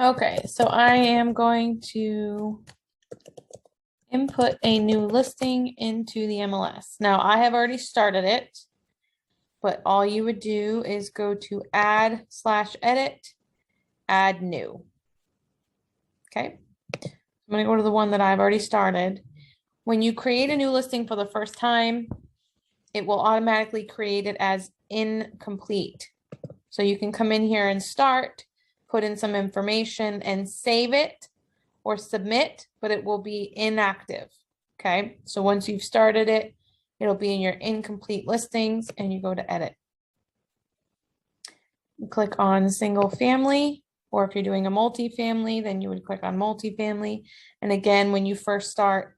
Okay, so I am going to input a new listing into the MLS. Now, I have already started it, but all you would do is go to add/edit, add new. Okay, I'm going to go to the one that I've already started. When you create a new listing for the first time, it will automatically create it as incomplete. So you can come in here and start, put in some information and save it or submit, but it will be inactive. Okay, so once you've started it, it'll be in your incomplete listings and you go to edit. You click on single family, or if you're doing a multifamily, then you would click on multifamily. And again, when you first start,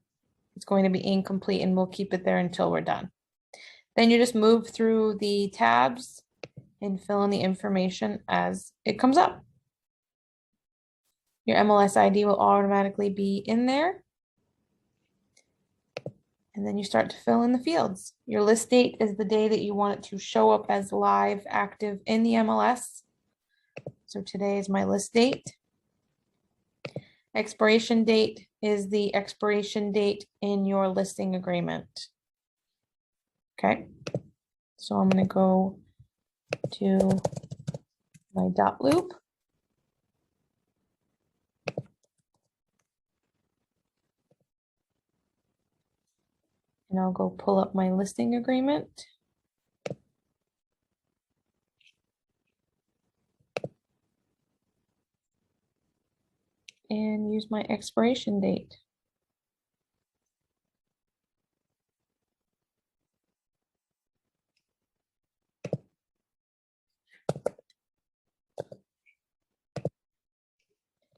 it's going to be incomplete and we'll keep it there until we're done. Then you just move through the tabs and fill in the information as it comes up. Your MLS ID will automatically be in there. And then you start to fill in the fields. Your list date is the day that you want it to show up as live active in the MLS. So today is my list date. Expiration date is the expiration date in your listing agreement. Okay, so I'm going to go to my dot loop. And I'll go pull up my listing agreement. And use my expiration date.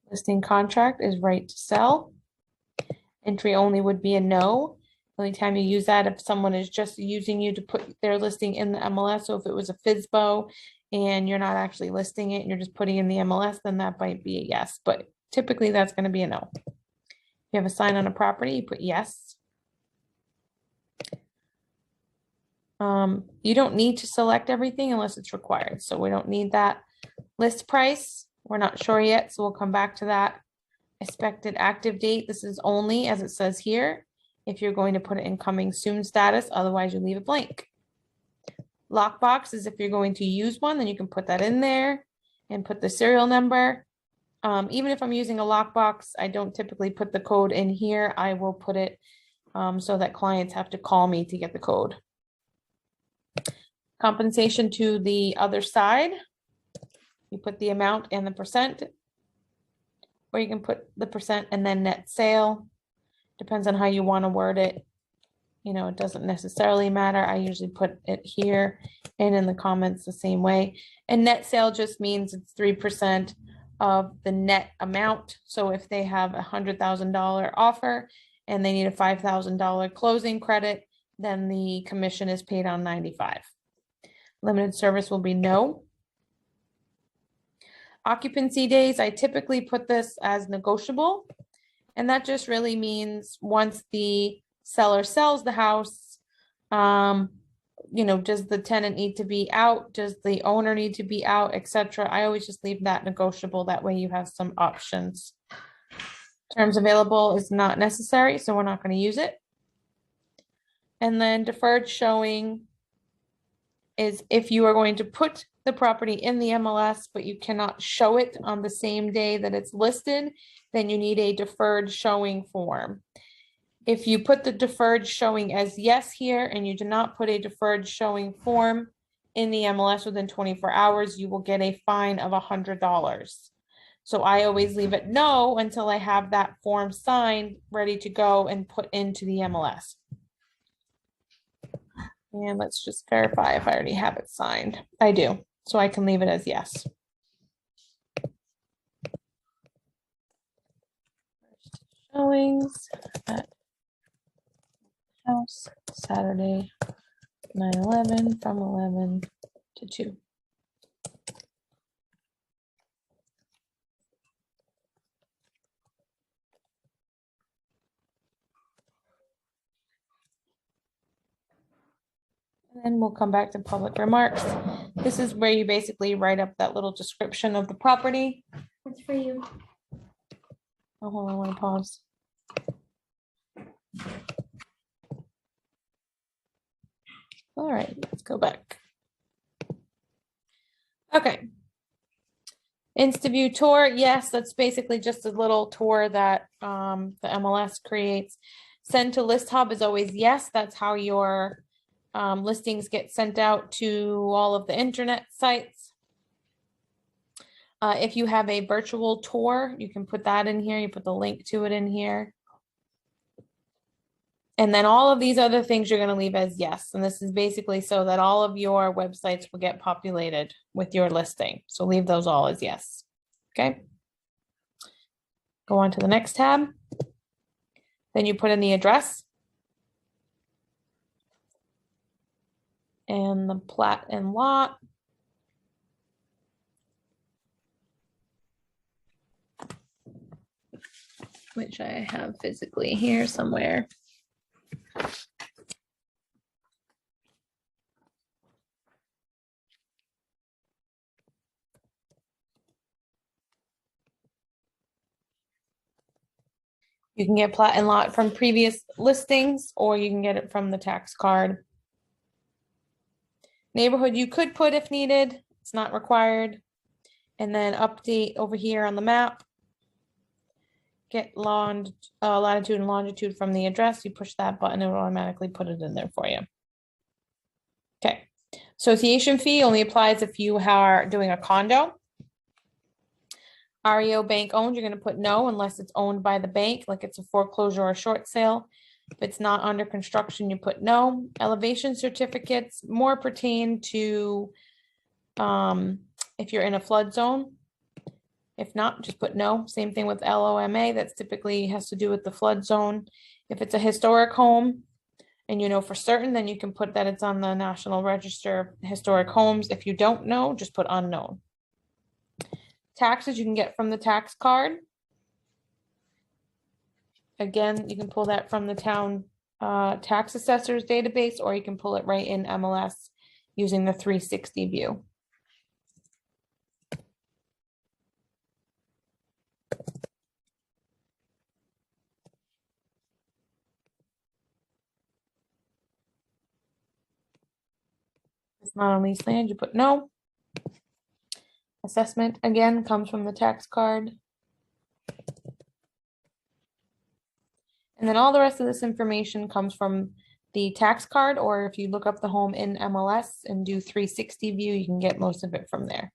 Listing contract is right to sell. Entry only would be a no. The only time you use that if someone is just using you to put their listing in the MLS. So if it was a FSBO and you're not actually listing it and you're just putting in the MLS, then that might be a yes. But typically that's going to be a no. If you have a sign on a property, you put yes. You don't need to select everything unless it's required. So we don't need that. List price, we're not sure yet, so we'll come back to that. Expected active date, this is only, as it says here, if you're going to put it in coming soon status, otherwise you leave it blank. Lockbox is if you're going to use one, then you can put that in there and put the serial number. Even if I'm using a lockbox, I don't typically put the code in here. I will put it so that clients have to call me to get the code. Compensation to the other side. You put the amount and the percent, or you can put the percent and then net sale. Depends on how you want to word it. You know, it doesn't necessarily matter. I usually put it here and in the comments the same way. And net sale just means it's 3% of the net amount. So if they have $100,000 offer and they need a $5,000 closing credit, then the commission is paid on 95. Limited service will be no. Occupancy days, I typically put this as negotiable. And that just really means once the seller sells the house, you know, does the tenant need to be out? Does the owner need to be out, etc.? I always just leave that negotiable. That way you have some options. Terms available is not necessary, so we're not going to use it. And then deferred showing is if you are going to put the property in the MLS, but you cannot show it on the same day that it's listed, then you need a deferred showing form. If you put the deferred showing as yes here and you do not put a deferred showing form in the MLS within 24 hours, you will get a fine of $100. So I always leave it no until I have that form signed, ready to go and put into the MLS. And let's just verify if I already have it signed. I do, so I can leave it as yes. Showings at house Saturday 9/11 from 11 to 2. And then we'll come back to public remarks. This is where you basically write up that little description of the property. What's for you? Oh, hold on, I want to pause. All right, let's go back. Okay. InstaView tour, yes, that's basically just a little tour that the MLS creates. Send to List Hub is always yes. That's how your listings get sent out to all of the internet sites. If you have a virtual tour, you can put that in here. You put the link to it in here. And then all of these other things you're going to leave as yes. And this is basically so that all of your websites will get populated with your listing. So leave those all as yes. Okay. Go on to the next tab. Then you put in the address and the plat and lot. Which I have physically here somewhere. You can get plat and lot from previous listings, or you can get it from the tax card. Neighborhood you could put if needed. It's not required. And then update over here on the map. Get latitude and longitude from the address. You push that button, it will automatically put it in there for you. Okay. Association fee only applies if you are doing a condo. REO bank owned, you're going to put no unless it's owned by the bank, like it's a foreclosure or a short sale. If it's not under construction, you put no. Elevation certificates more pertain to if you're in a flood zone. If not, just put no. Same thing with LOMA. That's typically has to do with the flood zone. If it's a historic home and you know for certain, then you can put that it's on the National Register of Historic Homes. If you don't know, just put unknown. Taxes you can get from the tax card. Again, you can pull that from the town tax assessors database, or you can pull it right in MLS using the 360 view. It's not on leased land, you put no. Assessment again comes from the tax card. And then all the rest of this information comes from the tax card, or if you look up the home in MLS and do 360 view, you can get most of it from there.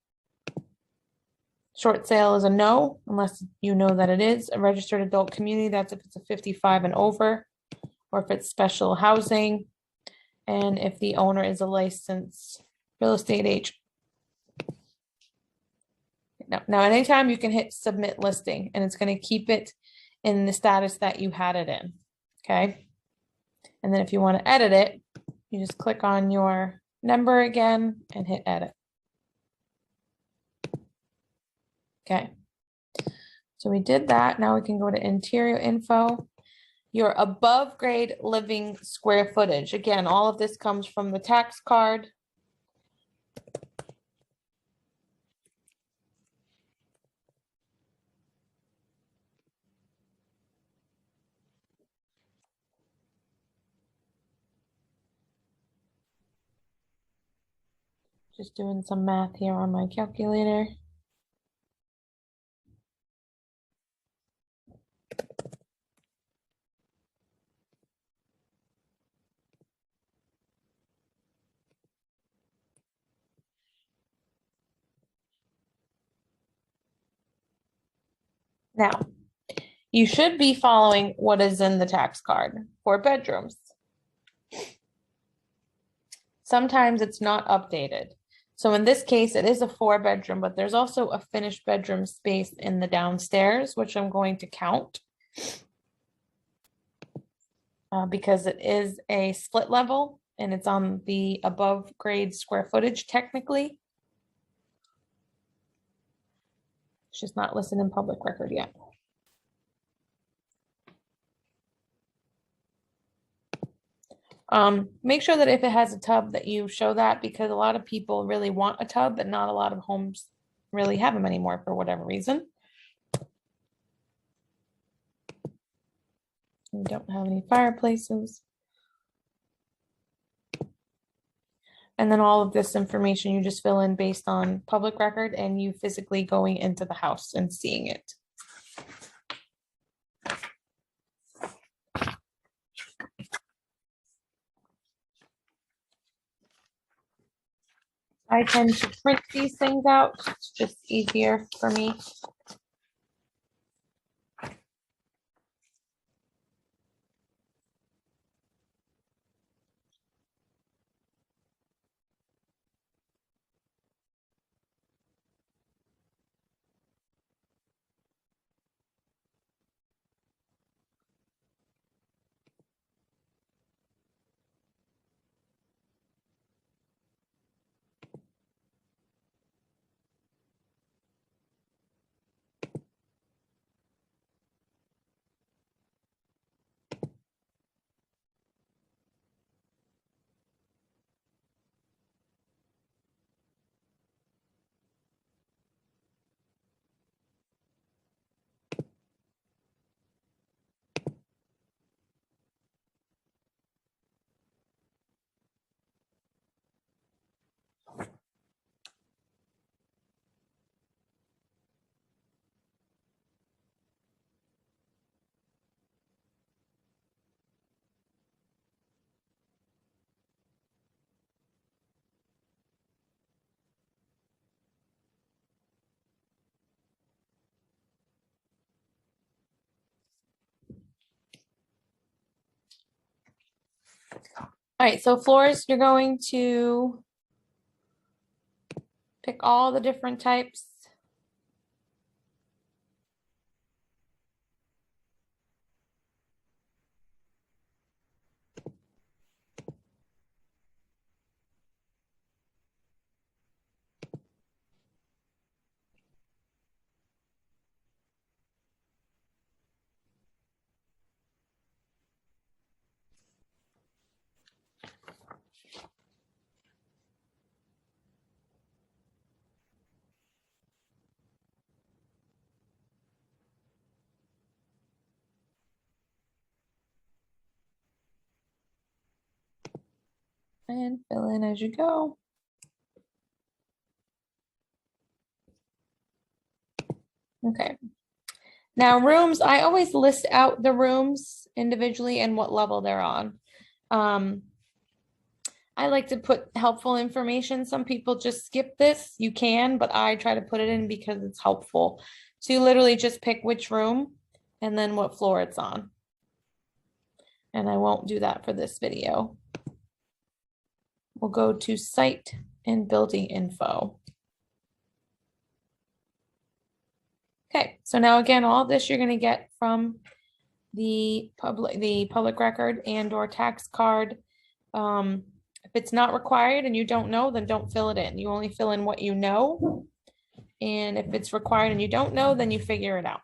Short sale is a no, unless you know that it is a registered adult community. That's if it's a 55 and over, or if it's special housing, and if the owner is a licensed real estate agent. Now, anytime you can hit submit listing, and it's going to keep it in the status that you had it in. Okay. And then if you want to edit it, you just click on your number again and hit edit. Okay. So we did that. Now we can go to interior info. Your above grade living square footage. Again, all of this comes from the tax card. Just doing some math here on my calculator. Now, you should be following what is in the tax card for bedrooms. Sometimes it's not updated. So in this case, it is a 4-bedroom, but there's also a finished bedroom space in the downstairs, which I'm going to count because it is a split level and it's on the above grade square footage technically. It's just not listed in public record yet. Make sure that if it has a tub that you show that, because a lot of people really want a tub, but not a lot of homes really have them anymore for whatever reason. We don't have any fireplaces. And then all of this information you just fill in based on public record and you physically going into the house and seeing it. I tend to print these things out. It's just easier for me. All right, so floors, you're going to pick all the different types. And fill in as you go. Okay. Now rooms, I always list out the rooms individually and what level they're on. I like to put helpful information. Some people just skip this. You can, but I try to put it in because it's helpful. So you literally just pick which room and then what floor it's on. And I won't do that for this video. We'll go to site and building info. Okay, so now again, all this you're going to get from the public record and or tax card. If it's not required and you don't know, then don't fill it in. You only fill in what you know. And if it's required and you don't know, then you figure it out.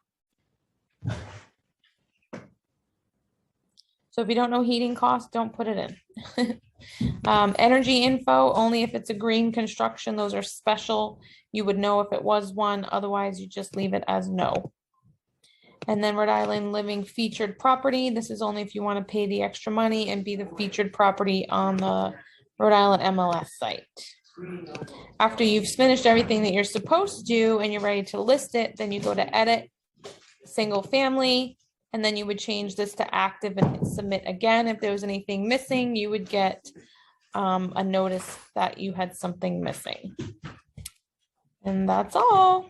So if you don't know heating costs, don't put it in. Energy info, only if it's a green construction, those are special. You would know if it was one, otherwise you just leave it as no. And then Rhode Island Living featured property. This is only if you want to pay the extra money and be the featured property on the Rhode Island MLS site. After you've finished everything that you're supposed to do and you're ready to list it, then you go to edit, single family, and then you would change this to active and hit submit again. If there was anything missing, you would get a notice that you had something missing. And that's all.